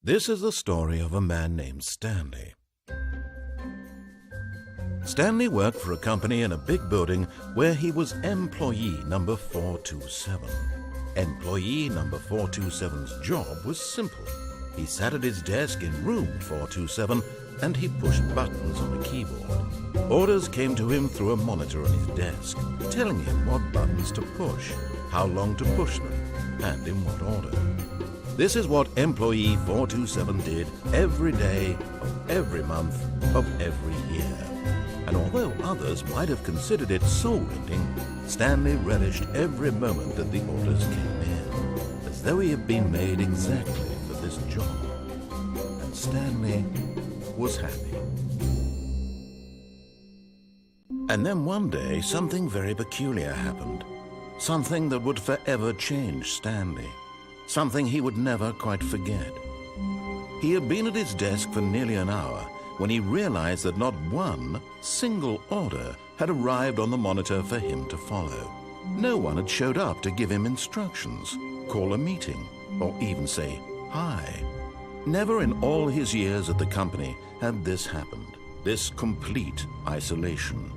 This is the story of a man named Stanley. Stanley worked for a company in a big building where he was employee number 427. Employee number 427's job was simple. He sat at his desk in room 427 and he pushed buttons on a keyboard. Orders came to him through a monitor on his desk, telling him what buttons to push, how long to push them, and in what order. This is what employee 427 did every day of every month of every year. And although others might have considered it soul-rending, Stanley relished every moment that the orders came in, as though he had been made exactly for this job. And Stanley was happy. And then one day, something very peculiar happened. Something that would forever change Stanley. Something he would never quite forget. He had been at his desk for nearly an hour when he realized that not one single order had arrived on the monitor for him to follow. No one had showed up to give him instructions, call a meeting, or even say hi. Never in all his years at the company had this happened, this complete isolation.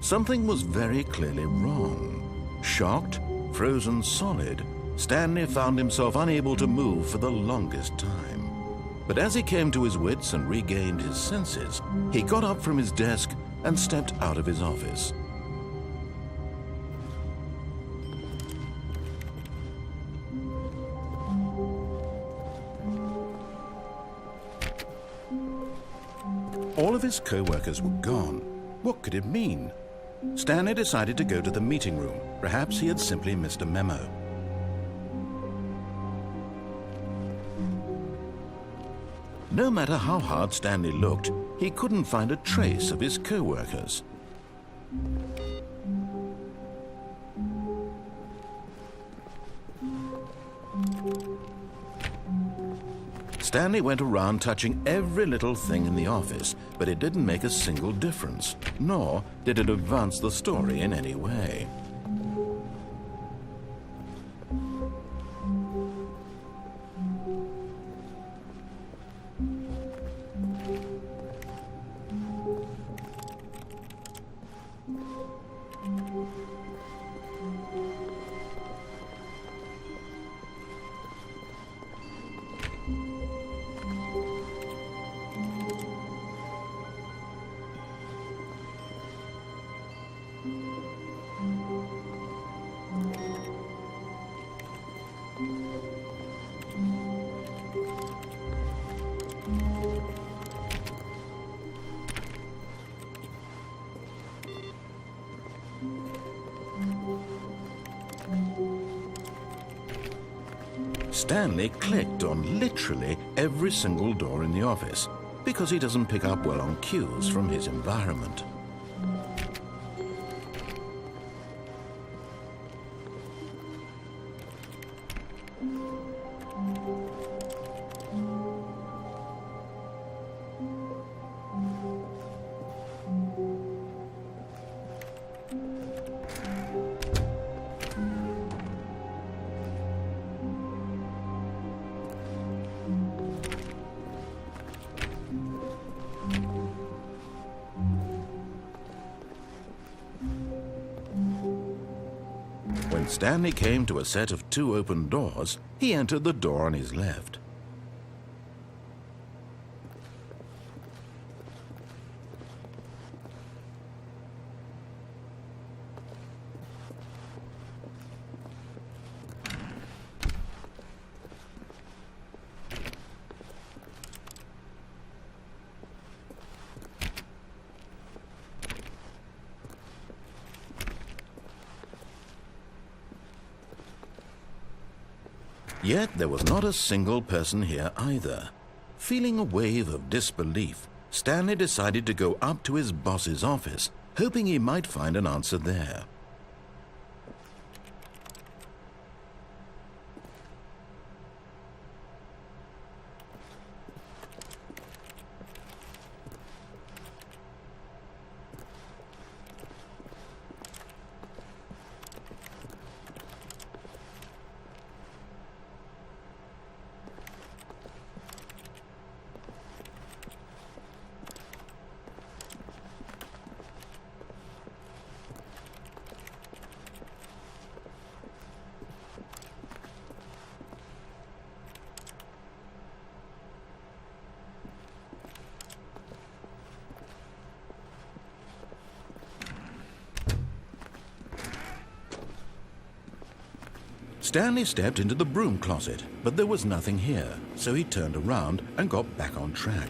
Something was very clearly wrong. Shocked, frozen solid, Stanley found himself unable to move for the longest time. But as he came to his wits and regained his senses, he got up from his desk and stepped out of his office. All of his co-workers were gone. What could it mean? Stanley decided to go to the meeting room. Perhaps he had simply missed a memo. No matter how hard Stanley looked, he couldn't find a trace of his co-workers. Stanley went around touching every little thing in the office, but it didn't make a single difference, nor did it advance the story in any way. Stanley clicked on literally every single door in the office because he doesn't pick up well on cues from his environment. When Stanley came to a set of 2 open doors, he entered the door on his left. Yet there was not a single person here either. Feeling a wave of disbelief, Stanley decided to go up to his boss's office, hoping he might find an answer there. Stanley stepped into the broom closet, but there was nothing here, so he turned around and got back on track.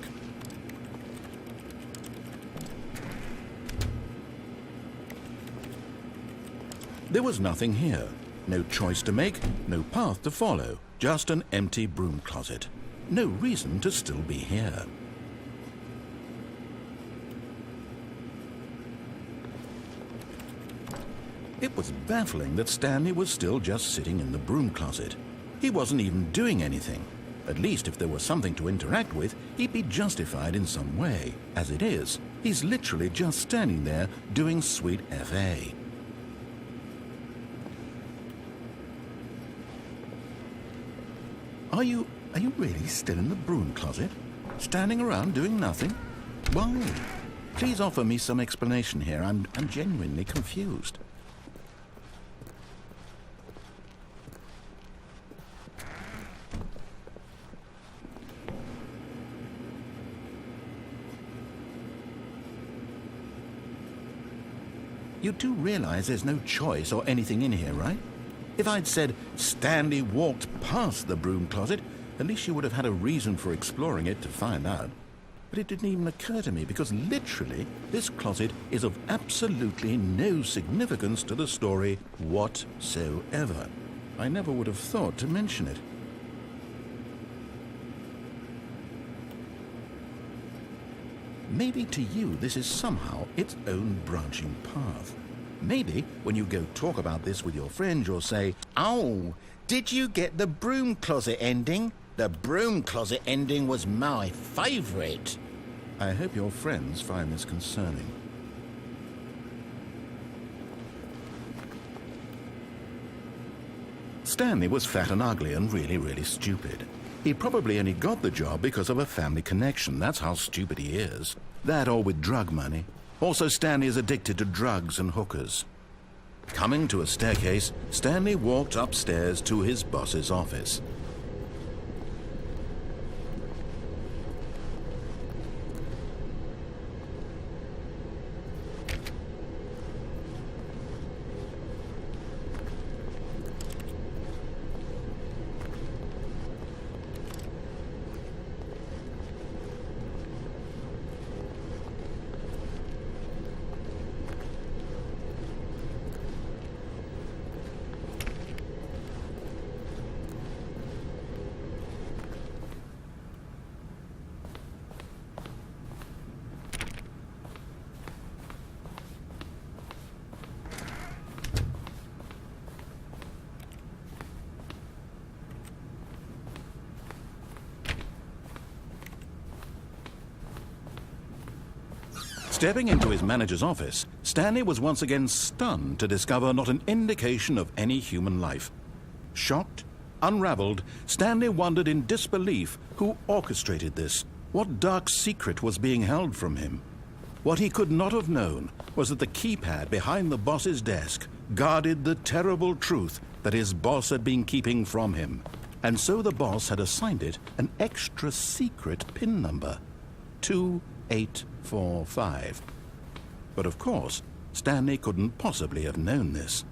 There was nothing here. No choice to make, no path to follow, just an empty broom closet. No reason to still be here. It was baffling that Stanley was still just sitting in the broom closet. He wasn't even doing anything. At least if there was something to interact with, he'd be justified in some way. As it is, he's literally just standing there doing sweet FA. Are you really still in the broom closet? Standing around doing nothing? Why? Please offer me some explanation here. I'm genuinely confused. You do realize there's no choice or anything in here, right? If I'd said Stanley walked past the broom closet, at least you would have had a reason for exploring it to find out. But it didn't even occur to me because literally this closet is of absolutely no significance to the story whatsoever. I never would have thought to mention it. Maybe to you this is somehow its own branching path. Maybe when you go talk about this with your friends you'll say, "Oh, did you get the broom closet ending? The broom closet ending was my favourite." I hope your friends find this concerning. Stanley was fat and ugly and really stupid. He probably only got the job because of a family connection. That's how stupid he is. That or with drug money. Also, Stanley is addicted to drugs and hookers. Coming to a staircase, Stanley walked upstairs to his boss's office. Stepping into his manager's office, Stanley was once again stunned to discover not an indication of any human life. Shocked, unraveled, Stanley wondered in disbelief who orchestrated this. What dark secret was being held from him? What he could not have known was that the keypad behind the boss's desk guarded the terrible truth that his boss had been keeping from him. And so the boss had assigned it an extra secret PIN number, 2845. But of course, Stanley couldn't possibly have known this.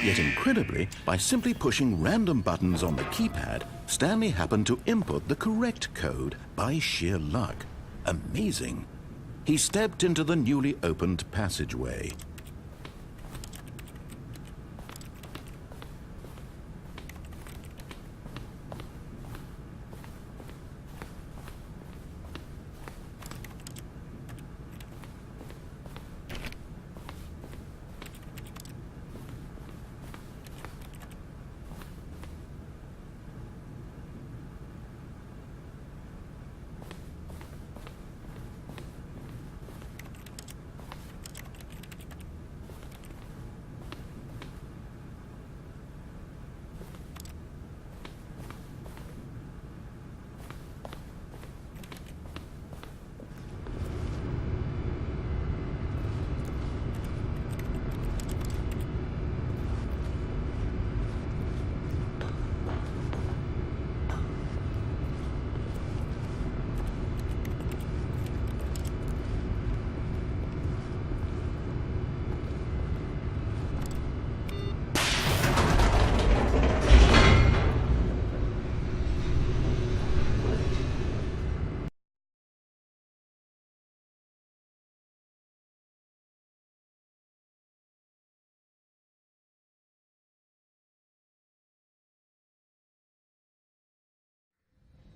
Yet incredibly, by simply pushing random buttons on the keypad, Stanley happened to input the correct code by sheer luck. Amazing. He stepped into the newly opened passageway.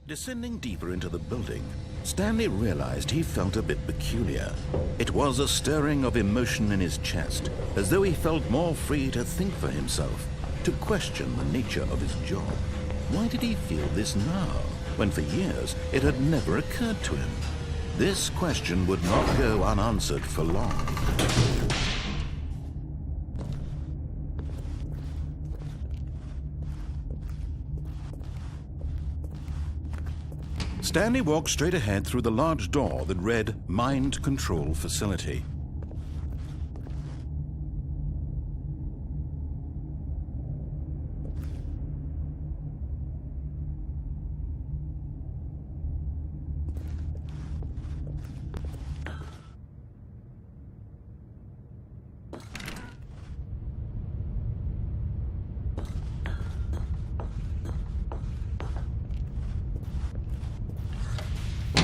Descending deeper into the building, Stanley realized he felt a bit peculiar. It was a stirring of emotion in his chest, as though he felt more free to think for himself, to question the nature of his job. Why did he feel this now, when for years it had never occurred to him? This question would not go unanswered for long. Stanley walked straight ahead through the large door that read Mind Control Facility.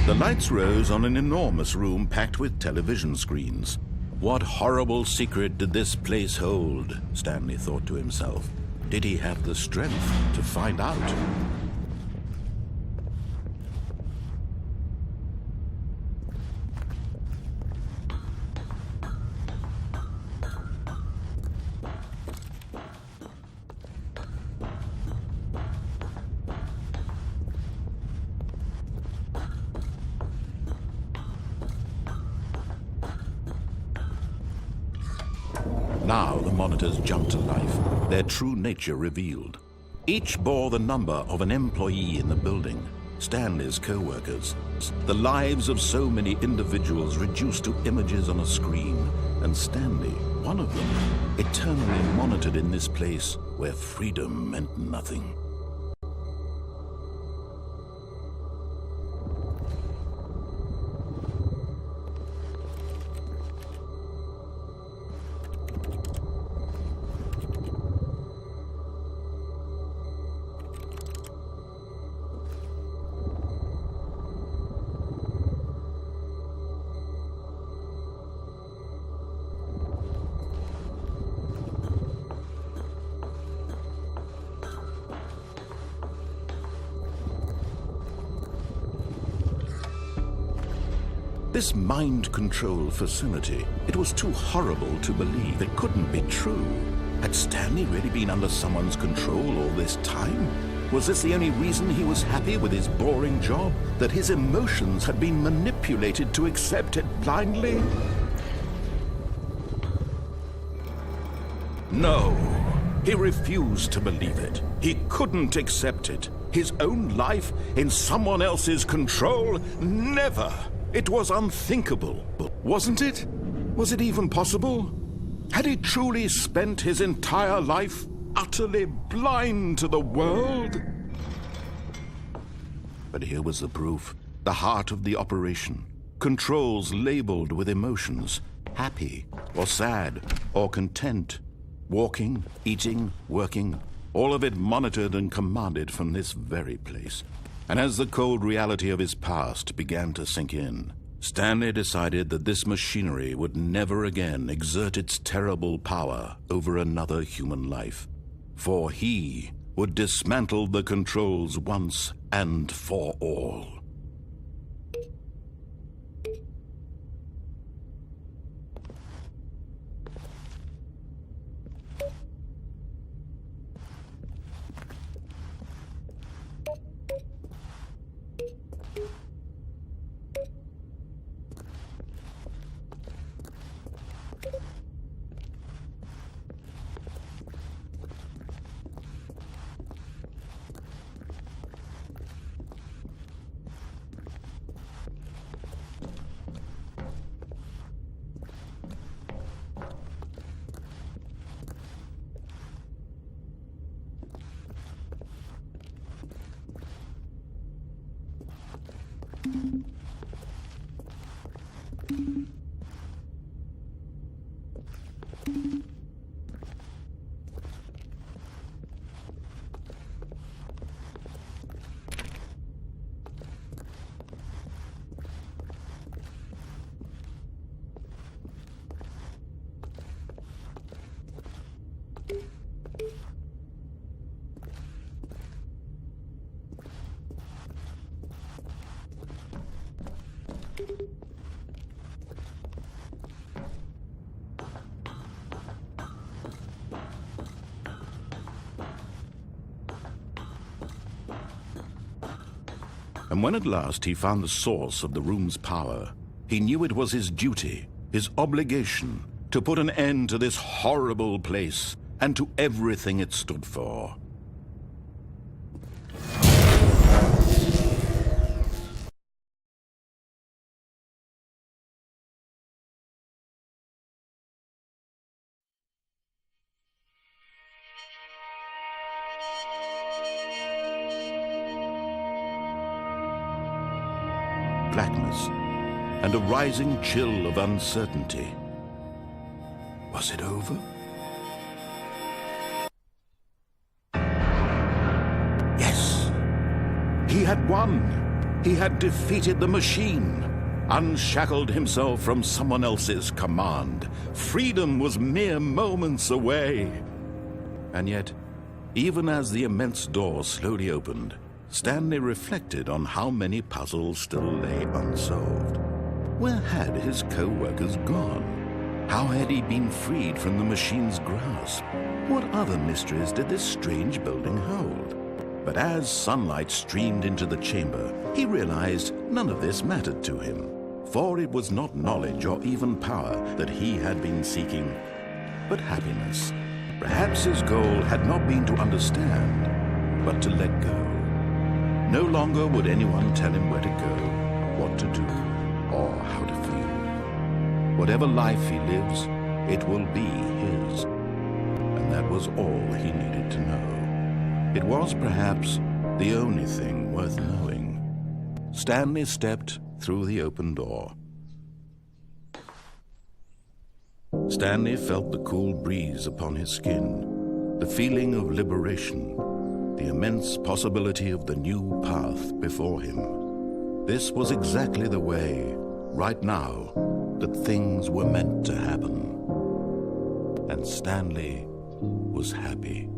The lights rose on an enormous room packed with television screens. What horrible secret did this place hold? Stanley thought to himself. Did he have the strength to find out? Now the monitors jumped to life, their true nature revealed. Each bore the number of an employee in the building, Stanley's co-workers, the lives of so many individuals reduced to images on a screen, and Stanley, one of them, eternally monitored in this place where freedom meant nothing. This mind control facility, it was too horrible to believe. It couldn't be true. Had Stanley really been under someone's control all this time? Was this the only reason he was happy with his boring job? That his emotions had been manipulated to accept it blindly? No, he refused to believe it. He couldn't accept it. His own life in someone else's control? Never! It was unthinkable, wasn't it? Was it even possible? Had he truly spent his entire life utterly blind to the world? But here was the proof, the heart of the operation. Controls labeled with emotions, happy or sad or content. Walking, eating, working, all of it monitored and commanded from this very place. And as the cold reality of his past began to sink in, Stanley decided that this machinery would never again exert its terrible power over another human life. For he would dismantle the controls once and for all. And when at last he found the source of the room's power, he knew it was his duty, his obligation, to put an end to this horrible place and to everything it stood for. Blackness and a rising chill of uncertainty. Was it over? Yes! He had won! He had defeated the machine, unshackled himself from someone else's command. Freedom was mere moments away. And yet, even as the immense door slowly opened, Stanley reflected on how many puzzles still lay unsolved. Where had his co-workers gone? How had he been freed from the machine's grasp? What other mysteries did this strange building hold? But as sunlight streamed into the chamber, he realized none of this mattered to him, for it was not knowledge or even power that he had been seeking, but happiness. Perhaps his goal had not been to understand, but to let go. No longer would anyone tell him where to go, what to do, or how to feel. Whatever life he lives, it will be his. And that was all he needed to know. It was perhaps the only thing worth knowing. Stanley stepped through the open door. Stanley felt the cool breeze upon his skin, the feeling of liberation, the immense possibility of the new path before him. This was exactly the way, right now, that things were meant to happen. And Stanley was happy.